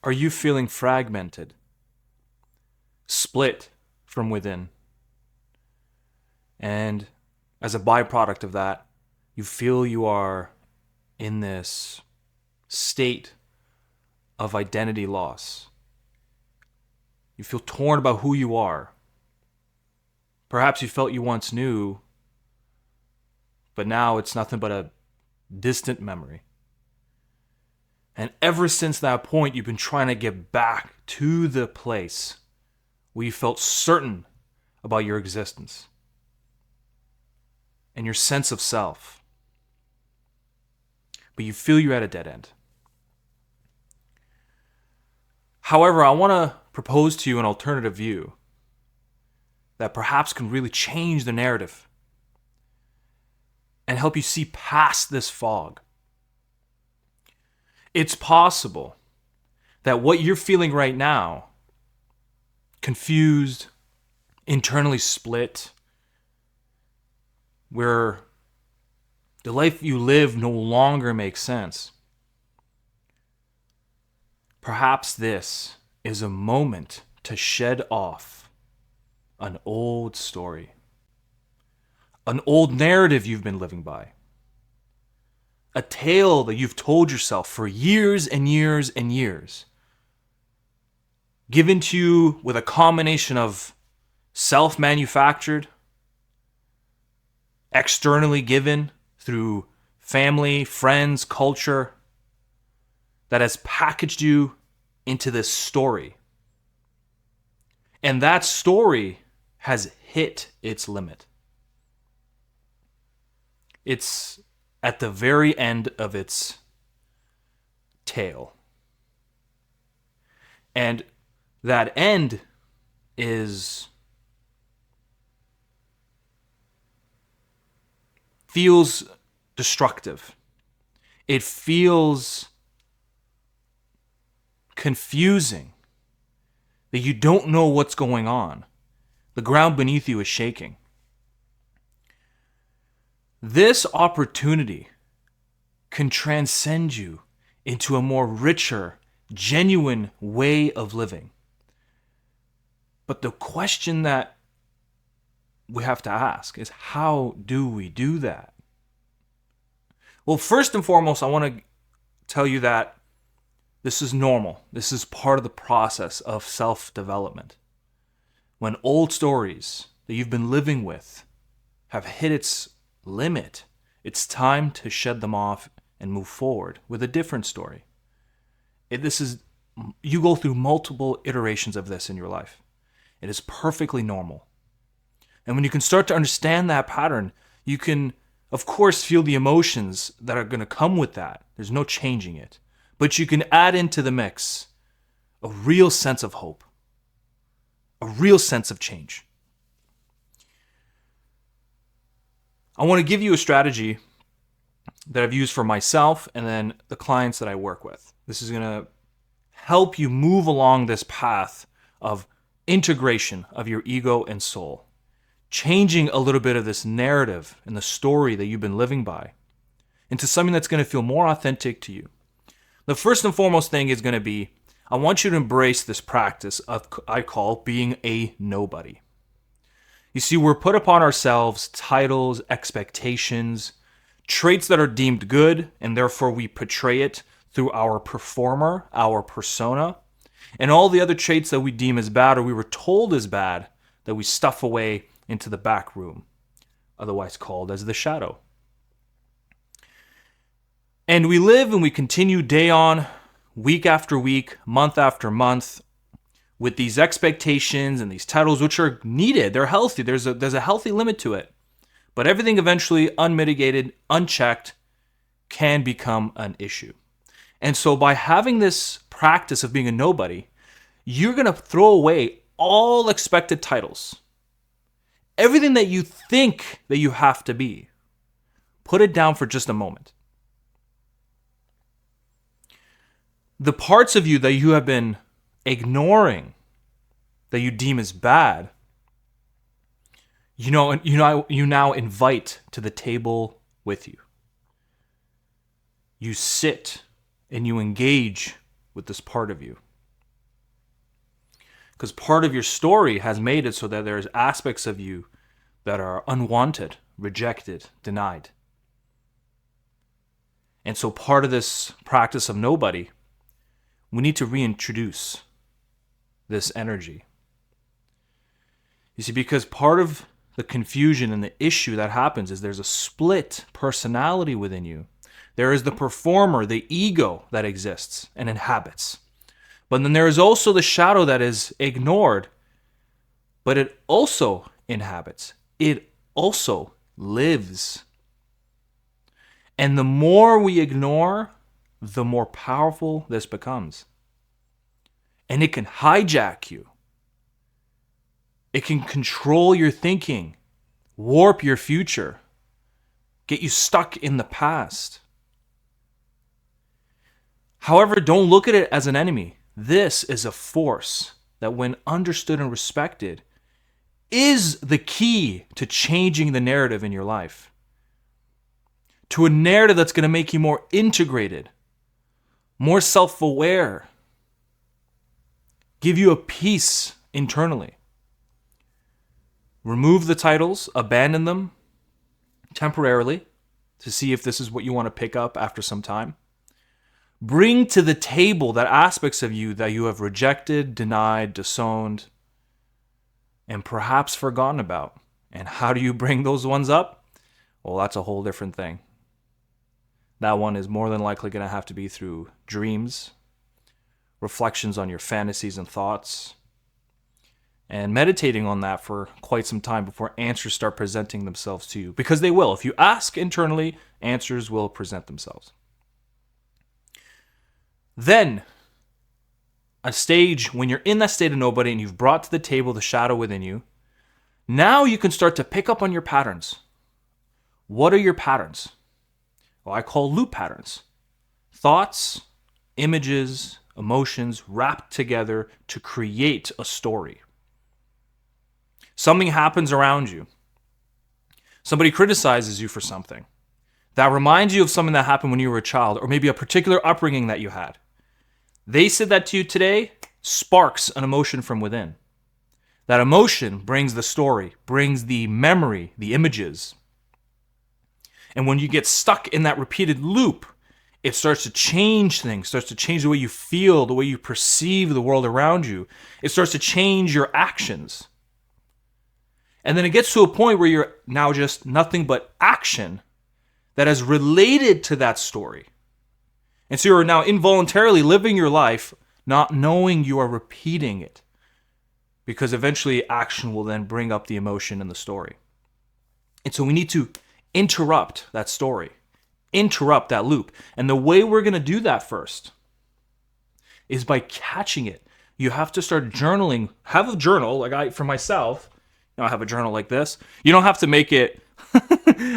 are you feeling fragmented, split from within? And as a byproduct of that, you feel you are in this state of identity loss. You feel torn about who you are. Perhaps you felt you once knew, but now it's nothing but a distant memory. And ever since that point, you've been trying to get back to the place where you felt certain about your existence and your sense of self. But you feel you're at a dead end. However, I want to propose to you an alternative view that perhaps can really change the narrative and help you see past this fog. It's possible that what you're feeling right now, confused, internally split, where the life you live no longer makes sense, perhaps this is a moment to shed off an old story, an old narrative you've been living by, a tale that you've told yourself for years and years and years, given to you with a combination of self-manufactured, externally given through family, friends, culture, that has packaged you into this story. And that story has hit its limit. It's at the very end of its tale. And that end feels destructive. It feels confusing, that you don't know what's going on. The ground beneath you is shaking. This opportunity can transcend you into a more richer, genuine way of living. But the question that we have to ask is, how do we do that? Well, first and foremost, I want to tell you that this is normal. This is part of the process of self-development. When old stories that you've been living with have hit its limit, it's time to shed them off and move forward with a different story. You go through multiple iterations of this in your life. It is perfectly normal. And when you can start to understand that pattern, you can, of course, feel the emotions that are going to come with that. There's no changing it. But you can add into the mix a real sense of hope, a real sense of change. I want to give you a strategy that I've used for myself and then the clients that I work with. This is going to help you move along this path of integration of your ego and soul, changing a little bit of this narrative and the story that you've been living by into something that's going to feel more authentic to you. The first and foremost thing is going to be, I want you to embrace this practice of I call being a nobody. You see, we're put upon ourselves titles, expectations, traits that are deemed good, and therefore we portray it through our performer, our persona, and all the other traits that we deem as bad or we were told is bad that we stuff away into the back room, otherwise called as the shadow. And we live and we continue day on, week after week, month after month, with these expectations and these titles, which are needed. They're healthy. There's a healthy limit to it. But everything eventually, unmitigated, unchecked, can become an issue. And so by having this practice of being a nobody, you're going to throw away all expected titles. Everything that you think that you have to be. Put it down for just a moment. The parts of you that you have been ignoring, that you deem as bad, you now invite to the table with you. You sit and you engage with this part of you. because part of your story has made it so that there's aspects of you that are unwanted, rejected, denied. And so part of this practice of nobody, we need to reintroduce this energy. You see, because part of the confusion and the issue that happens is there's a split personality within you. There is the performer, the ego that exists and inhabits. But then there is also the shadow that is ignored, but it also inhabits. It also lives. And the more we ignore, the more powerful this becomes. And it can hijack you. It can control your thinking, warp your future, get you stuck in the past. However, don't look at it as an enemy. This is a force that, when understood and respected, is the key to changing the narrative in your life. To a narrative that's going to make you more integrated, more self-aware, give you a peace internally. Remove the titles, abandon them temporarily to see if this is what you want to pick up after some time. Bring to the table that aspects of you that you have rejected, denied, disowned, and perhaps forgotten about. And how do you bring those ones up? Well, that's a whole different thing. That one is more than likely going to have to be through dreams, reflections on your fantasies and thoughts, and meditating on that for quite some time before answers start presenting themselves to you. Because they will. If you ask internally, answers will present themselves. Then, a stage when you're in that state of nobody and you've brought to the table the shadow within you, now you can start to pick up on your patterns. What are your patterns? Well, I call loop patterns. Thoughts, images, emotions wrapped together to create a story. Something happens around you. Somebody criticizes you for something. That reminds you of something that happened when you were a child, or maybe a particular upbringing that you had. They said that to you today, sparks an emotion from within. That emotion brings the story, brings the memory, the images. And when you get stuck in that repeated loop, it starts to change things, starts to change the way you feel, the way you perceive the world around you. It starts to change your actions. And then it gets to a point where you're now just nothing but action that is related to that story. And so you're now involuntarily living your life not knowing you are repeating it. Because eventually action will then bring up the emotion in the story. And so we need to interrupt that story. Interrupt that loop. And the way we're going to do that first is by catching it. You have to start journaling. Have a journal, like for myself, I have a journal like this. You don't have to make it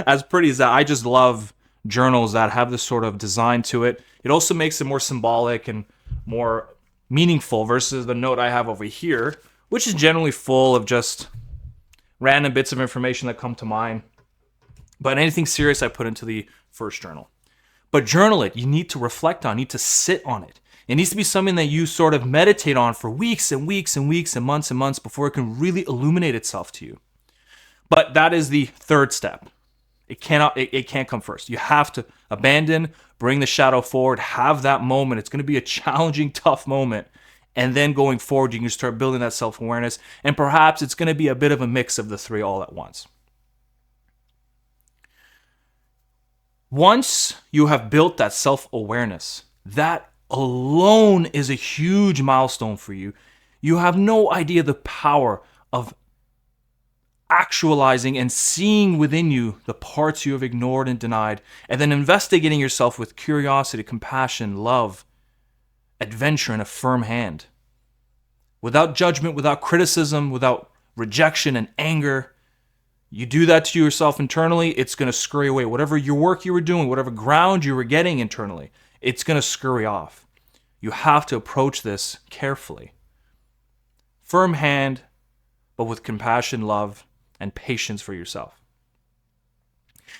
as pretty as that. I just love journals that have this sort of design to it. It also makes it more symbolic and more meaningful versus the note I have over here, which is generally full of just random bits of information that come to mind. But anything serious I put into the first journal. But journal it. You need to reflect on, you need to sit on it. It needs to be something that you sort of meditate on for weeks and weeks and weeks and months before it can really illuminate itself to you. But that is the third step. It can't come first. You have to abandon, bring the shadow forward, have that moment. It's going to be a challenging, tough moment. And then going forward, you can start building that self-awareness. And perhaps it's going to be a bit of a mix of the three all at once. Once you have built that self-awareness, that alone is a huge milestone for you. You have no idea the power of actualizing and seeing within you the parts you have ignored and denied, and then investigating yourself with curiosity, compassion, love, adventure, and a firm hand. Without judgment, without criticism, without rejection and anger. You do that to yourself internally, it's going to scurry away. Whatever your work you were doing, whatever ground you were getting internally, it's going to scurry off. You have to approach this carefully. Firm hand, but with compassion, love, and patience for yourself.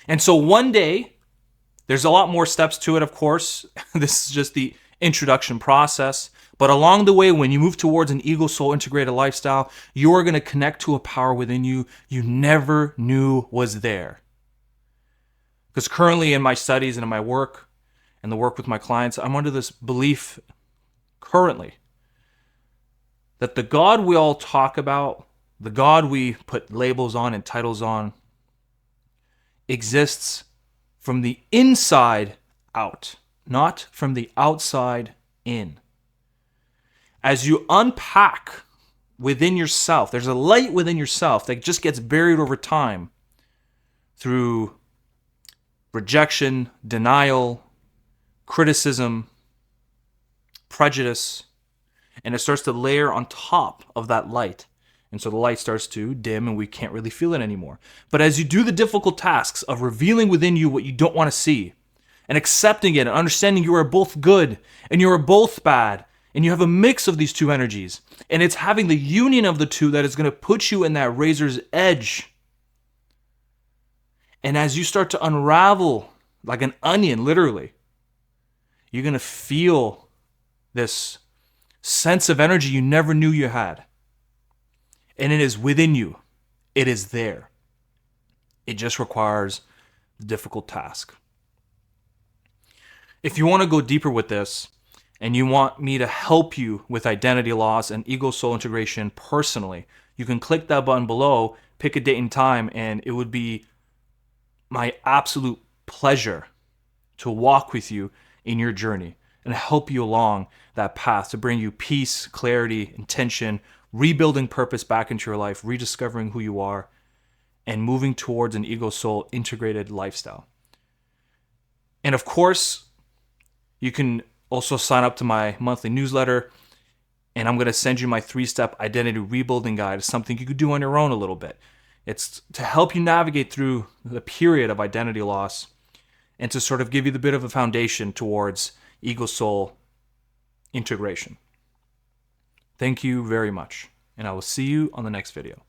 And so one day, there's a lot more steps to it, of course. This is just the introduction process. But along the way, when you move towards an ego soul integrated lifestyle, you are going to connect to a power within you you never knew was there. Because currently in my studies and in my work and the work with my clients, I'm under this belief currently that the God we all talk about, the God we put labels on and titles on, exists from the inside out, not from the outside in. As you unpack within yourself, there's a light within yourself that just gets buried over time through rejection, denial, criticism, prejudice, and it starts to layer on top of that light. And so the light starts to dim and we can't really feel it anymore. But as you do the difficult tasks of revealing within you what you don't want to see and accepting it and understanding you are both good and you are both bad and you have a mix of these two energies and it's having the union of the two that is going to put you in that razor's edge. And as you start to unravel like an onion, literally, you're going to feel this sense of energy you never knew you had. And it is within you. It is there. It just requires the difficult task. If you want to go deeper with this and you want me to help you with identity loss and ego soul integration personally, you can click that button below, pick a date and time, and it would be my absolute pleasure to walk with you in your journey and help you along that path to bring you peace, clarity, intention, rebuilding purpose back into your life, rediscovering who you are, and moving towards an ego soul integrated lifestyle. And of course, you can also sign up to my monthly newsletter, and I'm going to send you my 3-step identity rebuilding guide. It's something you could do on your own a little bit. It's to help you navigate through the period of identity loss and to sort of give you the bit of a foundation towards ego soul integration. Thank you very much, and I will see you on the next video.